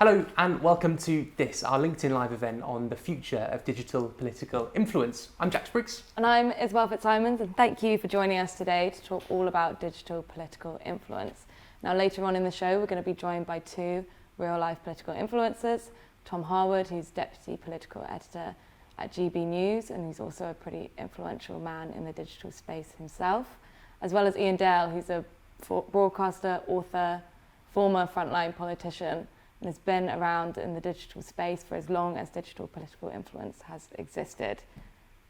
Hello and welcome to this, our LinkedIn Live event on the future of digital political influence. I'm Jack Spriggs. And I'm Isabel Fitzsimons, and thank you for joining us today to talk all about digital political influence. Now, later on in the show, we're going to be joined by two real-life political influencers, Tom Harwood, who's Deputy Political Editor at GB News, and he's also a pretty influential man in the digital space himself, as well as Ian Dale, who's a broadcaster, author, former frontline politician, and has been around in the digital space for as long as digital political influence has existed.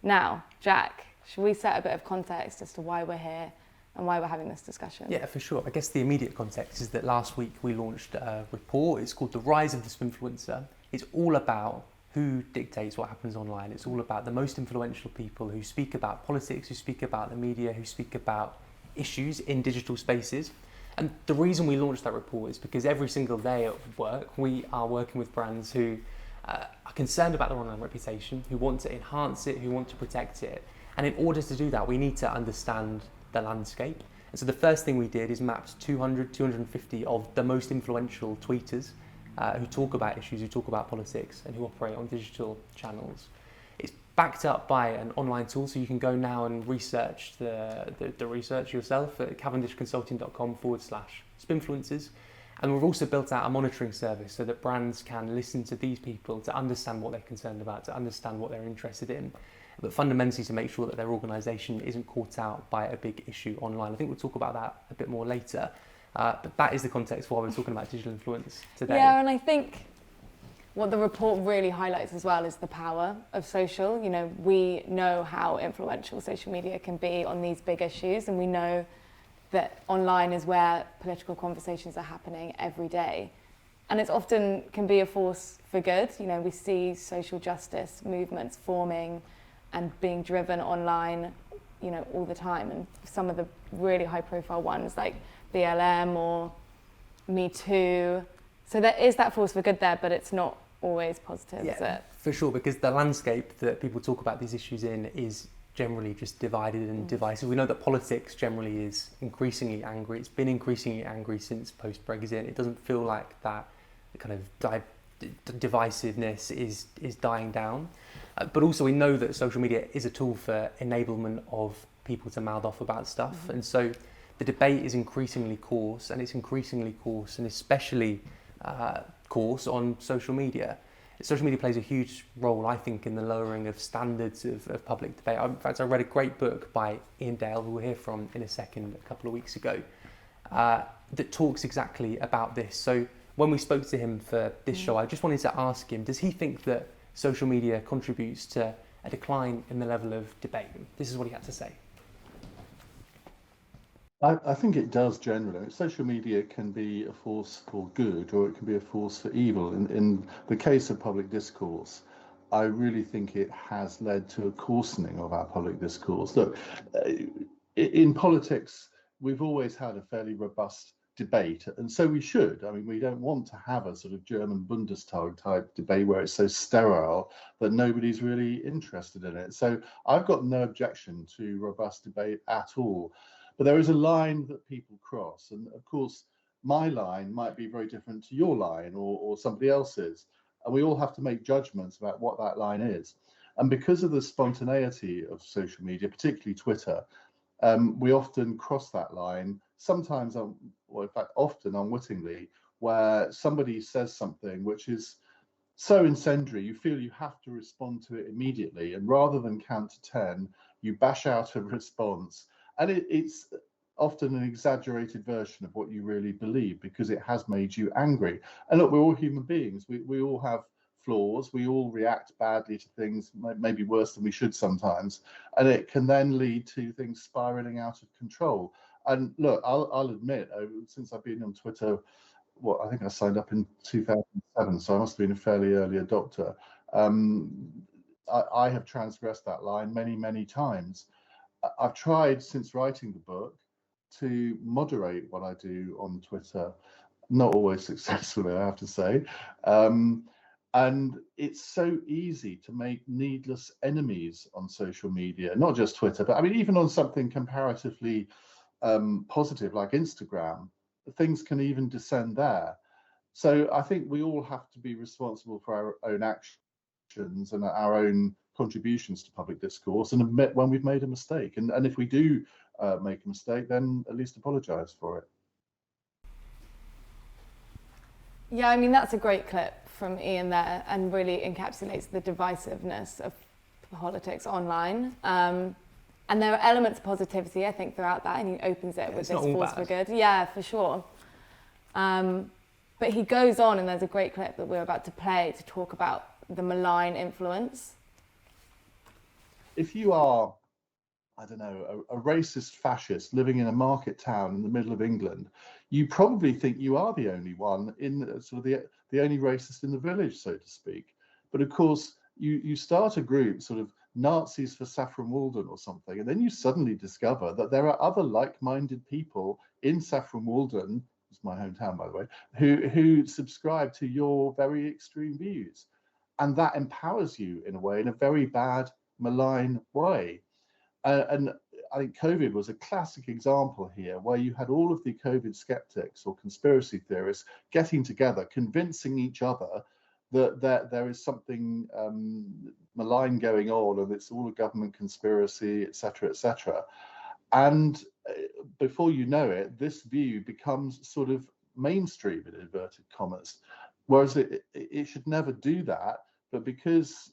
Now, Jack, should we set a bit of context as to why we're here and why we're having this discussion? Yeah, for sure. I guess the immediate context is that last week we launched a report. It's called The Rise of the Spinfluencer. It's all about who dictates what happens online. It's all about the most influential people who speak about politics, who speak about the media, who speak about issues in digital spaces. And the reason we launched that report is because every single day at work, we are working with brands who are concerned about their online reputation, who want to enhance it, who want to protect it. And in order to do that, we need to understand the landscape. And so the first thing we did is mapped 250 of the most influential tweeters who talk about issues, who talk about politics, and who operate on digital channels. It's backed up by an online tool, so you can go now and research the research yourself at cavendishconsulting.com/Spinfluencers. And we've also built out a monitoring service so that brands can listen to these people to understand what they're concerned about, to understand what they're interested in, but fundamentally to make sure that their organisation isn't caught out by a big issue online. I think we'll talk about that a bit more later, but that is the context for why we're talking about digital influence today. Yeah, and I think what the report really highlights as well is the power of social. You know, we know how influential social media can be on these big issues, and we know that online is where political conversations are happening every day. And it's often can be a force for good. You know, we see social justice movements forming and being driven online, you know, all the time. And some of the really high profile ones like BLM or Me Too. So there is that force for good there, but it's not always positive, is it? For sure, because the landscape that people talk about these issues in is generally just divided and divisive. We know that politics generally is increasingly angry. It's been increasingly angry since post-Brexit. It doesn't feel like that kind of divisiveness is dying down. But also we know that social media is a tool for enablement of people to mouth off about stuff. And so the debate is increasingly coarse, and it's increasingly coarse, and especially course on social media. Social media plays a huge role, I think, in the lowering of standards of public debate. In fact, I read a great book by Ian Dale, who we'll hear from in a second, a couple of weeks ago, that talks exactly about this. So when we spoke to him for this show, I just wanted to ask him, does he think that social media contributes to a decline in the level of debate? This is what he had to say. I think it does generally. Social media can be a force for good, or it can be a force for evil. In the case of public discourse, I really think it has led to a coarsening of our public discourse. Look, in politics, we've always had a fairly robust debate, and so we should. I mean, we don't want to have a sort of German Bundestag type debate where it's so sterile that nobody's really interested in it. So I've got no objection to robust debate at all. But there is a line that people cross, and of course my line might be very different to your line or somebody else's, and we all have to make judgments about what that line is. And because of the spontaneity of social media, particularly Twitter, we often cross that line, sometimes, or in fact often unwittingly, where somebody says something which is so incendiary, you feel you have to respond to it immediately, and rather than count to 10, you bash out a response. And it's often an exaggerated version of what you really believe because it has made you angry. And look, we're all human beings. We all have flaws. We all react badly to things, maybe worse than we should sometimes. And it can then lead to things spiraling out of control. And look, I'll admit, since I've been on Twitter, I think I signed up in 2007, so I must have been a fairly early adopter. I have transgressed that line many, many times. I've tried since writing the book to moderate what I do on Twitter, not always successfully, I have to say. And it's so easy to make needless enemies on social media, not just Twitter, but I mean, even on something comparatively positive like Instagram, things can even descend there. So I think we all have to be responsible for our own actions and our own contributions to public discourse, and admit when we've made a mistake. And if we do make a mistake, then at least apologise for it. Yeah, I mean, that's a great clip from Ian there, and really encapsulates the divisiveness of politics online. And there are elements of positivity, I think, throughout that, and he opens it with this force for good. Yeah, for sure. But he goes on, and there's a great clip that we're about to play to talk about the malign influence. If you are, I don't know, a racist fascist living in a market town in the middle of England, you probably think you are the only one in sort of the only racist in the village, so to speak. But of course, you start a group, sort of Nazis for Saffron Walden or something, and then you suddenly discover that there are other like-minded people in Saffron Walden, it's my hometown by the way, who subscribe to your very extreme views, and that empowers you in a way, in a very bad, malign way. And I think COVID was a classic example here, where you had all of the COVID skeptics or conspiracy theorists getting together, convincing each other that there is something malign going on, and it's all a government conspiracy, etc., etc. And before you know it, this view becomes sort of mainstream, in inverted commas, whereas it should never do that. But because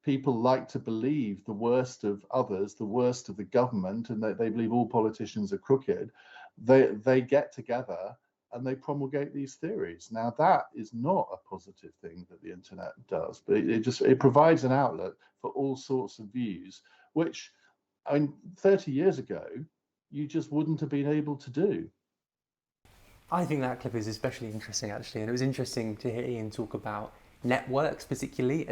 people like to believe the worst of others, the worst of the government, and they believe all politicians are crooked, they get together and they promulgate these theories. Now, that is not a positive thing that the internet does, but it provides an outlet for all sorts of views, which, I mean, 30 years ago, you just wouldn't have been able to do. I think that clip is especially interesting, actually, and it was interesting to hear Ian talk about networks, particularly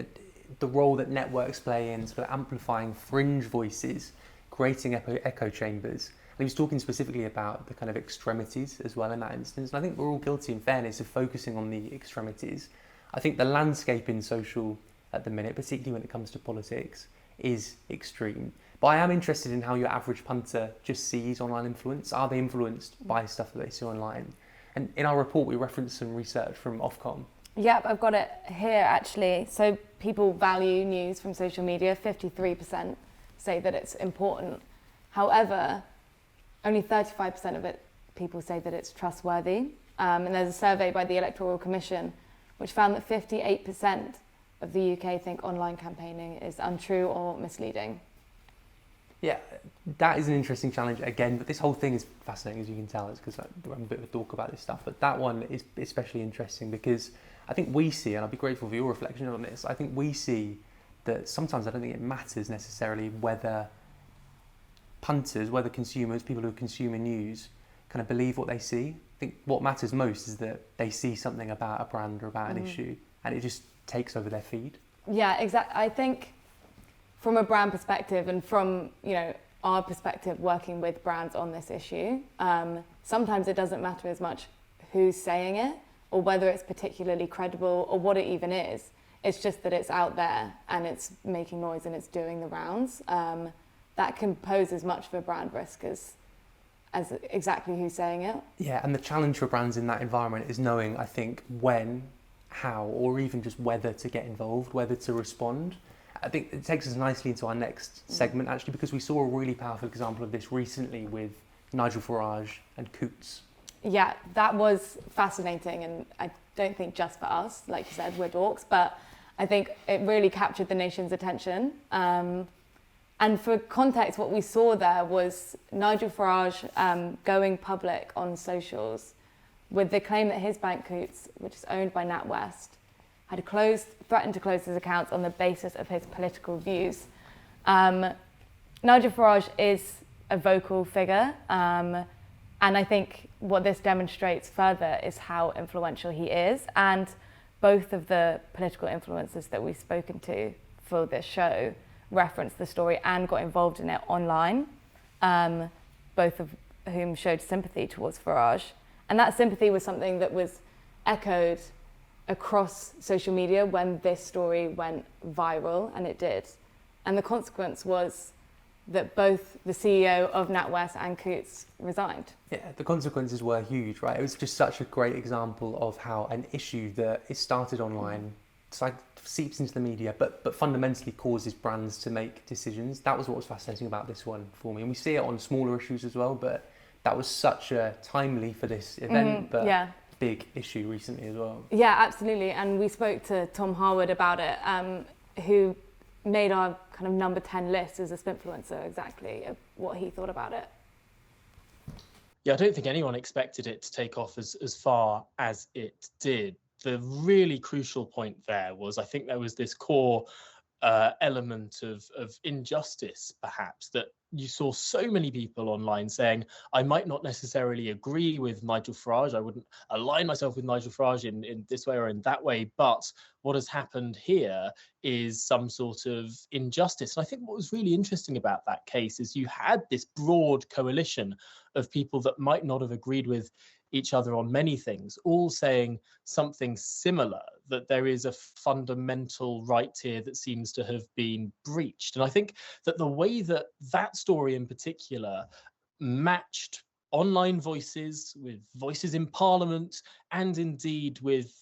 the role that networks play in sort of amplifying fringe voices, creating echo chambers. And he was talking specifically about the kind of extremities as well in that instance. And I think we're all guilty, in fairness, of focusing on the extremities. I think the landscape in social at the minute, particularly when it comes to politics, is extreme. But I am interested in how your average punter just sees online influence. Are they influenced by stuff that they see online? And in our report, we referenced some research from Ofcom. Yep, I've got it here actually. So people value news from social media. 53% say that it's important. However, only 35% of it people say that it's trustworthy. And there's a survey by the Electoral Commission which found that 58% of the UK think online campaigning is untrue or misleading. Yeah, that is an interesting challenge again, but this whole thing is fascinating, as you can tell. It's because I'm a bit of a dork about this stuff, but that one is especially interesting because I think we see, and I'd be grateful for your reflection on this, I think we see that sometimes I don't think it matters necessarily whether punters, whether consumers, people who are consuming news, kind of believe what they see. I think what matters most is that they see something about a brand or about an issue, and it just takes over their feed. Yeah, exactly. I think from a brand perspective and from, you know, our perspective working with brands on this issue, sometimes it doesn't matter as much who's saying it or whether it's particularly credible or what it even is. It's just that it's out there and it's making noise and it's doing the rounds. That can pose as much of a brand risk as exactly who's saying it. Yeah, and the challenge for brands in that environment is knowing, I think, when, how, or even just whether to get involved, whether to respond. I think it takes us nicely into our next segment, actually, because we saw a really powerful example of this recently with Nigel Farage and Coots. Yeah, that was fascinating, and I don't think just for us, like you said, we're dorks, but I think it really captured the nation's attention. And for context, what we saw there was Nigel Farage going public on socials with the claim that his bank Coots, which is owned by NatWest, had threatened to close his accounts on the basis of his political views. Nigel Farage is a vocal figure, and I think what this demonstrates further is how influential he is. And both of the political influencers that we've spoken to for this show referenced the story and got involved in it online, both of whom showed sympathy towards Farage. And that sympathy was something that was echoed across social media when this story went viral, and it did. And the consequence was that both the CEO of NatWest and Coutts resigned. Yeah, the consequences were huge, right? It was just such a great example of how an issue that is started online, it's like seeps into the media, but fundamentally causes brands to make decisions. That was what was fascinating about this one for me. And we see it on smaller issues as well, but that was such a timely for this event, but big issue recently as well. Yeah, absolutely. And we spoke to Tom Harwood about it, who made our kind of number 10 list as a Spinfluencer, exactly what he thought about it. Yeah, I don't think anyone expected it to take off as far as it did. The really crucial point there was, I think there was this core element of injustice, perhaps, that you saw so many people online saying, I might not necessarily agree with Nigel Farage, I wouldn't align myself with Nigel Farage in this way or in that way, but what has happened here is some sort of injustice. And I think what was really interesting about that case is you had this broad coalition of people that might not have agreed with each other on many things, all saying something similar, that there is a fundamental right here that seems to have been breached. And I think that the way that that story in particular matched online voices with voices in Parliament, and indeed with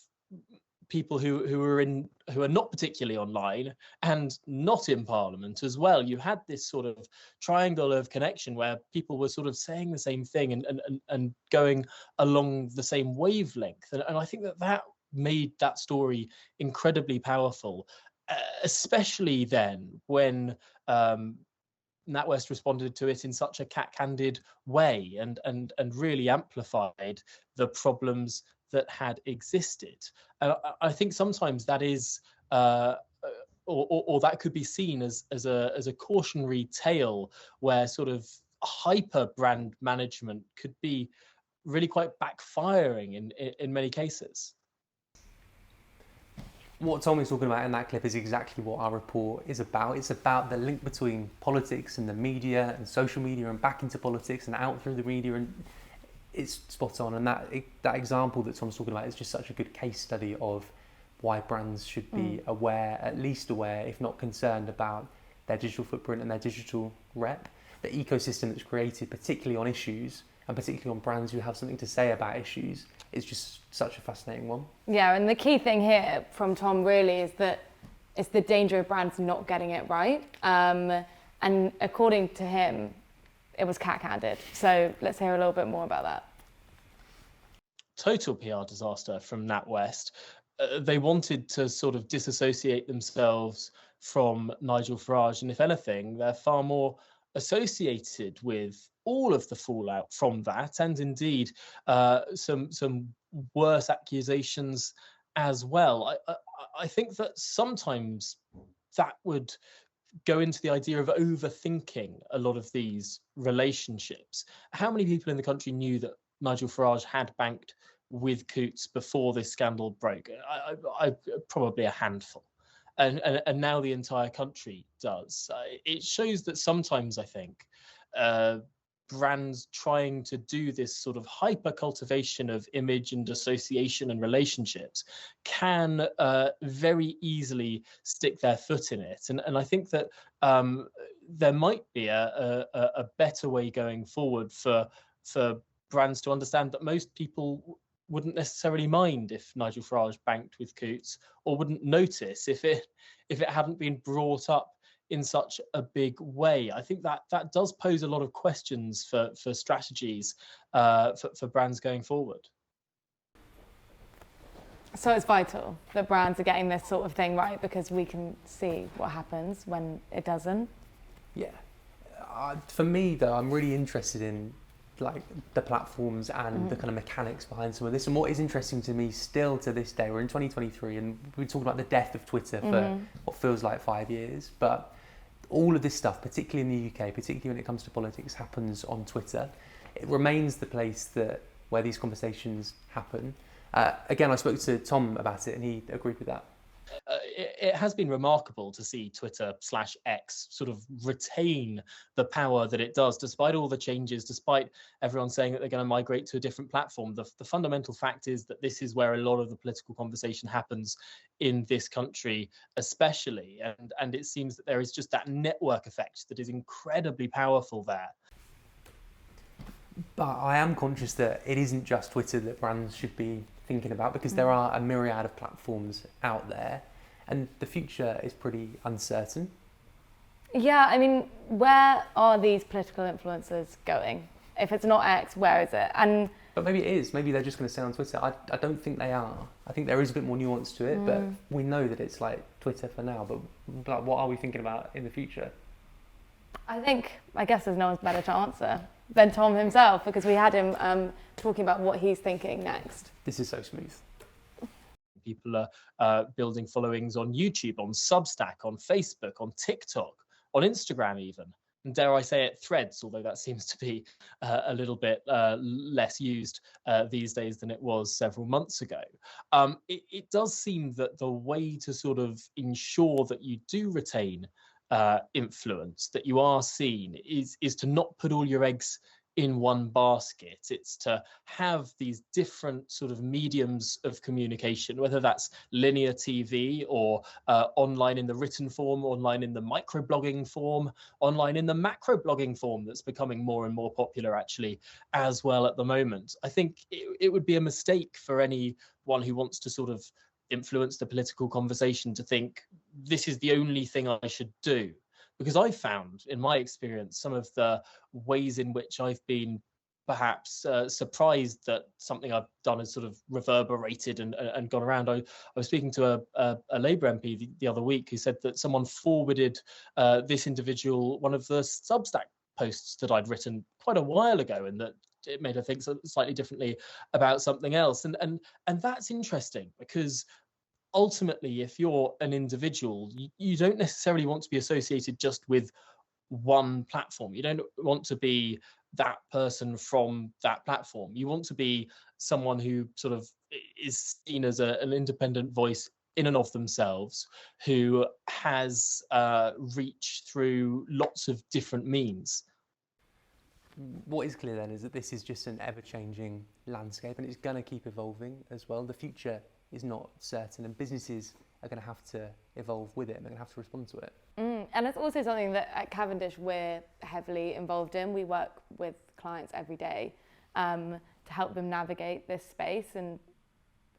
people who are not particularly online and not in Parliament as well. You had this sort of triangle of connection where people were sort of saying the same thing and going along the same wavelength. And I think that made that story incredibly powerful, especially then when NatWest responded to it in such a cat-handed way and really amplified the problems that had existed. And I think sometimes that is, or that could be seen as a cautionary tale, where sort of hyper brand management could be really quite backfiring in many cases. What Tom is talking about in that clip is exactly what our report is about. It's about the link between politics and the media and social media and back into politics and out through the media, and it's spot on. And that example that Tom's talking about is just such a good case study of why brands should be aware, at least aware, if not concerned about their digital footprint and their digital rep. The ecosystem that's created, particularly on issues and particularly on brands who have something to say about issues, is just such a fascinating one. Yeah, and the key thing here from Tom really is that it's the danger of brands not getting it right. And according to him, it was cat-handed. So let's hear a little bit more about that. Total PR disaster from NatWest. They wanted to sort of disassociate themselves from Nigel Farage, and if anything, they're far more associated with all of the fallout from that, and indeed some worse accusations as well. I think that sometimes that would go into the idea of overthinking a lot of these relationships. How many people in the country knew that Nigel Farage had banked with Coutts before this scandal broke? I probably a handful. And now the entire country does. It shows that sometimes, I think, brands trying to do this sort of hyper cultivation of image and association and relationships can very easily stick their foot in it. And I think that there might be a better way going forward for brands to understand that most people wouldn't necessarily mind if Nigel Farage banked with Coutts, or wouldn't notice if it hadn't been brought up in such a big way. I think that does pose a lot of questions for strategies for brands going forward. So it's vital that brands are getting this sort of thing right, because we can see what happens when it doesn't. Yeah. For me, though, I'm really interested in like the platforms and the kind of mechanics behind some of this. And what is interesting to me still to this day, we're in 2023 and we're talking about the death of Twitter for what feels like 5 years, but all of this stuff, particularly in the UK, particularly when it comes to politics, happens on Twitter. It remains the place where these conversations happen. Again, I spoke to Tom about it and he agreed with that. it has been remarkable to see Twitter/X sort of retain the power that it does, despite all the changes, despite everyone saying that they're going to migrate to a different platform. The fundamental fact is that this is where a lot of the political conversation happens in this country, especially. And it seems that there is just that network effect that is incredibly powerful there. But I am conscious that it isn't just Twitter that brands should be thinking about, because there are a myriad of platforms out there and the future is pretty uncertain. Yeah, I mean, where are these political influencers going? If it's not X, where is it? But maybe it is. Maybe they're just going to stay on Twitter. I don't think they are. I think there is a bit more nuance to it, but we know that it's like Twitter for now. But like, what are we thinking about in the future? I guess there's no one's better to answer than Tom himself, because we had him talking about what he's thinking next. This is so smooth. People are building followings on YouTube, on Substack, on Facebook, on TikTok, on Instagram even. And dare I say it, Threads, although that seems to be a little bit less used these days than it was several months ago. It does seem that the way to sort of ensure that you do retain influence, that you are seen, is to not put all your eggs in one basket. It's to have these different sort of mediums of communication, whether that's linear TV or online in the written form, online in the microblogging form, online in the macroblogging form that's becoming more and more popular actually as well at the moment. I think it would be a mistake for anyone who wants to sort of influence the political conversation to think this is the only thing I should do. Because I've found, in my experience, some of the ways in which I've been perhaps surprised that something I've done has sort of reverberated and gone around. I was speaking to a Labour MP the other week who said that someone forwarded this individual one of the Substack posts that I'd written quite a while ago, and that it made her think slightly differently about something else. And that's interesting, because ultimately, if you're an individual, you don't necessarily want to be associated just with one platform. You don't want to be that person from that platform. You want to be someone who sort of is seen as an independent voice in and of themselves, who has reach through lots of different means. What is clear then is that this is just an ever-changing landscape, and it's going to keep evolving as well. The future is not certain, and businesses are going to have to evolve with it, and they're going to have to respond to it. And it's also something that at Cavendish we're heavily involved in. We work with clients every day to help them navigate this space and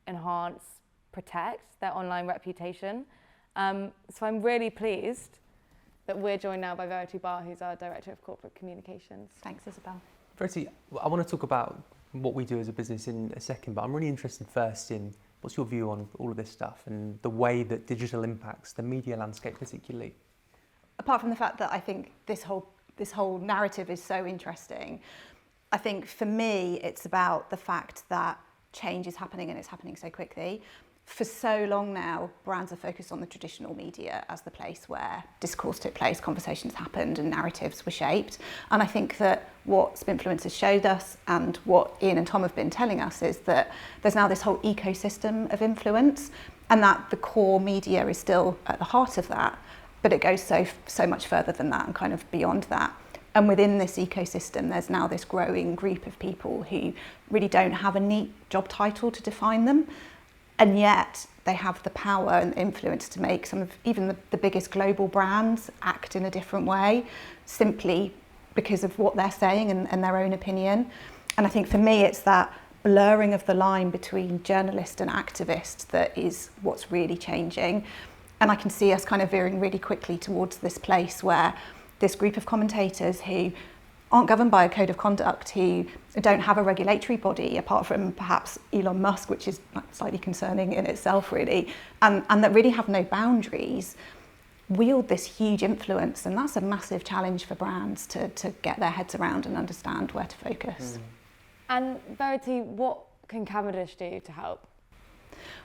enhance, protect their online reputation. So I'm really pleased that we're joined now by Verity Barr, who's our Director of Corporate Communications. Thanks, Isabel. Verity, I want to talk about what we do as a business in a second, but I'm really interested first in what's your view on all of this stuff and the way that digital impacts the media landscape particularly? Apart from the fact that I think this whole narrative is so interesting, I think for me it's about the fact that change is happening, and it's happening so quickly. For so long now, brands are focused on the traditional media as the place where discourse took place, conversations happened and narratives were shaped. And I think that what Spinfluencers showed us, and what Ian and Tom have been telling us, is that there's now this whole ecosystem of influence, and that the core media is still at the heart of that, but it goes so much further than that and kind of beyond that. And within this ecosystem, there's now this growing group of people who really don't have a neat job title to define them. And yet they have the power and influence to make some of even the biggest global brands act in a different way, simply because of what they're saying and their own opinion. And I think for me, it's that blurring of the line between journalist and activist that is what's really changing. And I can see us kind of veering really quickly towards this place where this group of commentators who aren't governed by a code of conduct, who don't have a regulatory body apart from perhaps Elon Musk, which is slightly concerning in itself really, and that really have no boundaries, wield this huge influence. And that's a massive challenge for brands to get their heads around and understand where to focus. And Verity, what can Cavendish do to help?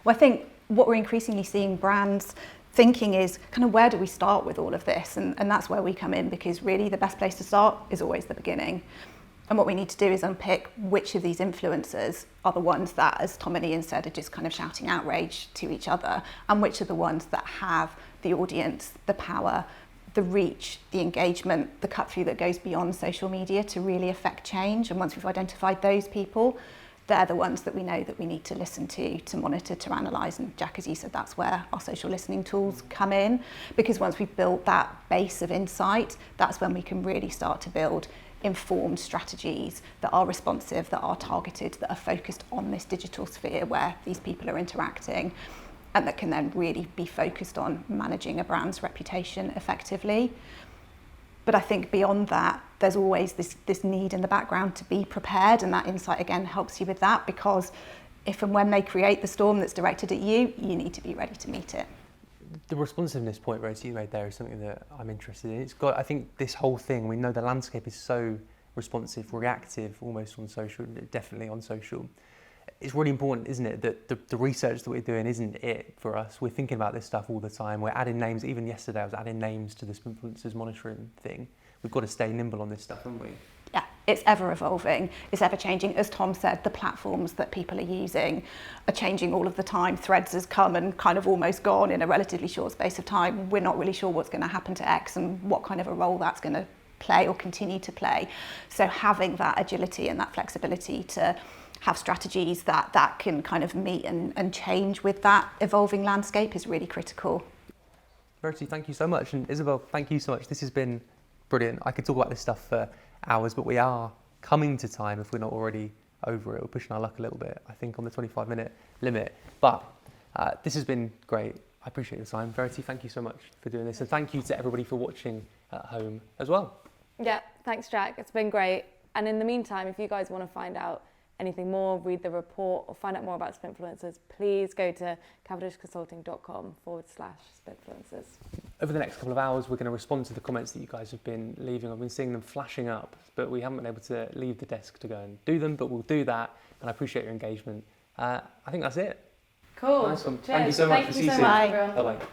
Well, I think what we're increasingly seeing brands thinking is kind of, where do we start with all of this? And that's where we come in, because really the best place to start is always the beginning. And what we need to do is unpick which of these influencers are the ones that, as Tom and Ian said, are just kind of shouting outrage to each other, and which are the ones that have the audience, the power, the reach, the engagement, the cut through that goes beyond social media to really affect change. And once we've identified those people, they're the ones that we know that we need to listen to monitor, to analyse. And Jack, as you said, that's where our social listening tools come in, because once we've built that base of insight, that's when we can really start to build informed strategies that are responsive, that are targeted, that are focused on this digital sphere where these people are interacting, and that can then really be focused on managing a brand's reputation effectively. But I think beyond that, there's always this need in the background to be prepared, and that insight again helps you with that, because if and when they create the storm that's directed at you, you need to be ready to meet it. The responsiveness point, Rose, you made there is something that I'm interested in. It's got, I think this whole thing, we know the landscape is so responsive, reactive, almost on social, definitely on social. It's really important, isn't it, that the research that we're doing isn't it for us. We're thinking about this stuff all the time. We're adding names. Even yesterday, I was adding names to the Spinfluencers monitoring thing. We've got to stay nimble on this stuff, haven't we? Yeah, it's ever evolving, it's ever changing. As Tom said, the platforms that people are using are changing all of the time. Threads has come and kind of almost gone in a relatively short space of time. We're not really sure what's going to happen to X and what kind of a role that's going to play or continue to play. So having that agility and that flexibility to have strategies that can kind of meet and change with that evolving landscape is really critical. Verity, thank you so much. And Isabel, thank you so much. This has been brilliant. I could talk about this stuff for hours, but we are coming to time if we're not already over it. We're pushing our luck a little bit, I think, on the 25-minute limit. But this has been great. I appreciate your time. Verity, thank you so much for doing this. And thank you to everybody for watching at home as well. Yeah, thanks, Jack. It's been great. And in the meantime, if you guys want to find out anything more, read the report, or find out more about Spinfluencers, please go to cavendishconsulting.com/Spinfluencers. Over the next couple of hours, we're going to respond to the comments that you guys have been leaving. I've been seeing them flashing up, but we haven't been able to leave the desk to go and do them, but we'll do that, and I appreciate your engagement. I think that's it. Cool. Nice one. Cheers. Thank you so much. Thank you so much, everyone. Bye-bye.